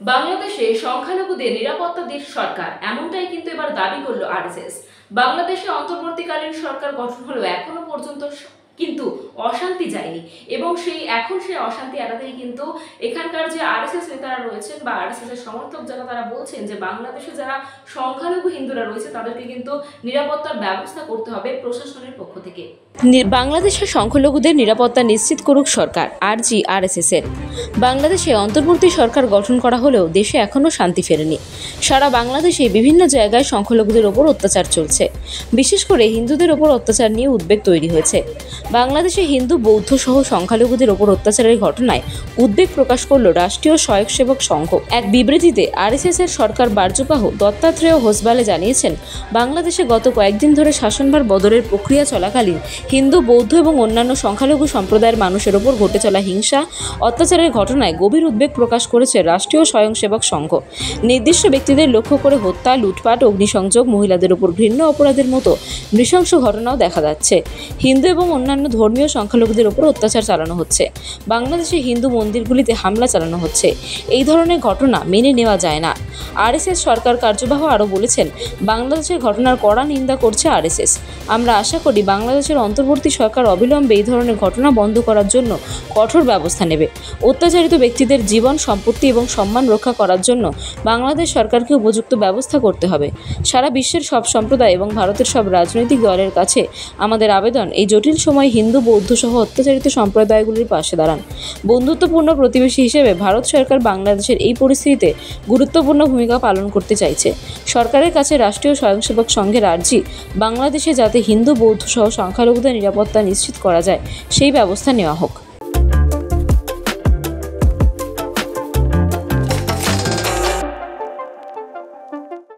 বাংলাদেশে সংখ্যালঘুদের নিরাপত্তা দিক সরকার, এমনটাই কিন্তু এবার দাবি করলো আরএসএস। বাংলাদেশে অন্তর্বর্তীকালীন সরকার গঠন হলেও এখনো পর্যন্ত কিন্তু অশান্তি যায়নি, এবং সেই অশান্তি এড়াতেই কিন্তু এখানকার যে আরএসএস নেতারা রয়েছেন বা আরএসএস এর সমর্থক যারা, তারা বলছেন যে বাংলাদেশে যারা সংখ্যালঘু হিন্দুরা রয়েছে তাদেরকে কিন্তু নিরাপত্তার ব্যবস্থা করতে হবে প্রশাসনের পক্ষ থেকে। বাংলাদেশের সংখ্যালঘুদের নিরাপত্তা নিশ্চিত করুক সরকার, আর্জি আরএসএস এর। বাংলাদেশে অন্তর্বর্তী সরকার গঠন করা হলেও দেশে এখনও শান্তি ফেরেনি। সারা বাংলাদেশে বিভিন্ন জায়গায় সংখ্যালঘুদের ওপর অত্যাচার চলছে। বিশেষ করে হিন্দুদের ওপর অত্যাচার নিয়ে উদ্বেগ তৈরি হয়েছে। বাংলাদেশে হিন্দু, বৌদ্ধ সহ সংখ্যালঘুদের ওপর অত্যাচারের ঘটনায় উদ্বেগ প্রকাশ করল রাষ্ট্রীয় স্বয়ংসেবক সংঘ। এক বিবৃতিতে আরএসএস এর সরকার বার্যবাহ দত্তাত্রেয় হোসবালে জানিয়েছেন, বাংলাদেশে গত কয়েকদিন ধরে শাসনভার বদলের প্রক্রিয়া চলাকালীন হিন্দু, বৌদ্ধ এবং অন্যান্য সংখ্যালঘু সম্প্রদায়ের মানুষের ওপর ঘটে চলা হিংসা, অত্যাচারের ঘটনায় গভীর উদ্বেগ প্রকাশ করেছে রাষ্ট্রীয় স্বয়ংসেবক সংঘ। নির্দিষ্ট ব্যক্তিদের লক্ষ্য করে হত্যা, লুটপাট, অগ্নিসংযোগ, মহিলাদের ওপর ঘৃণ্য অপরাধের মতো নৃশংস ঘটনাও দেখা যাচ্ছে। হিন্দু এবং অন্যান্য ধর্মীয় সংখ্যালঘুদের ওপর অত্যাচার চালানো হচ্ছে। বাংলাদেশে হিন্দু মন্দিরগুলিতে হামলা চালানো হচ্ছে। এই ধরনের ঘটনা মেনে নেওয়া যায় না। আরএসএস সরকার কার্যবাহ আরও বলেছেন, বাংলাদেশের ঘটনার কড়া নিন্দা করছে আরএসএস। আমরা আশা করি বাংলাদেশের অন্তর্বর্তী সরকার অবিলম্বে এই ধরনের ঘটনা বন্ধ করার জন্য কঠোর ব্যবস্থা নেবে। অত্যাচারিত ব্যক্তিদের জীবন, সম্পত্তি এবং সম্মান রক্ষা করার জন্য বাংলাদেশ সরকারকে উপযুক্ত ব্যবস্থা করতে হবে। সারা বিশ্বের সব সম্প্রদায় এবং ভারতের সব রাজনৈতিক দলের কাছে আমাদের আবেদন, এই জটিল সময়ে হিন্দু, বৌদ্ধ সহ অত্যাচারিত সম্প্রদায়গুলির পাশে দাঁড়ান। বন্ধুত্বপূর্ণ প্রতিবেশী হিসেবে ভারত সরকার বাংলাদেশের এই পরিস্থিতিতে গুরুত্বপূর্ণ ভূমিকা পালন করতে চাইছে। সরকারের কাছে রাষ্ট্রীয় স্বয়ংসেবক সংঘের আর্জি, বাংলাদেশে যাতে হিন্দু, বৌদ্ধ সহ সংখ্যালঘুদের নিরাপত্তা নিশ্চিত করা যায় সেই ব্যবস্থা নেওয়া হোক।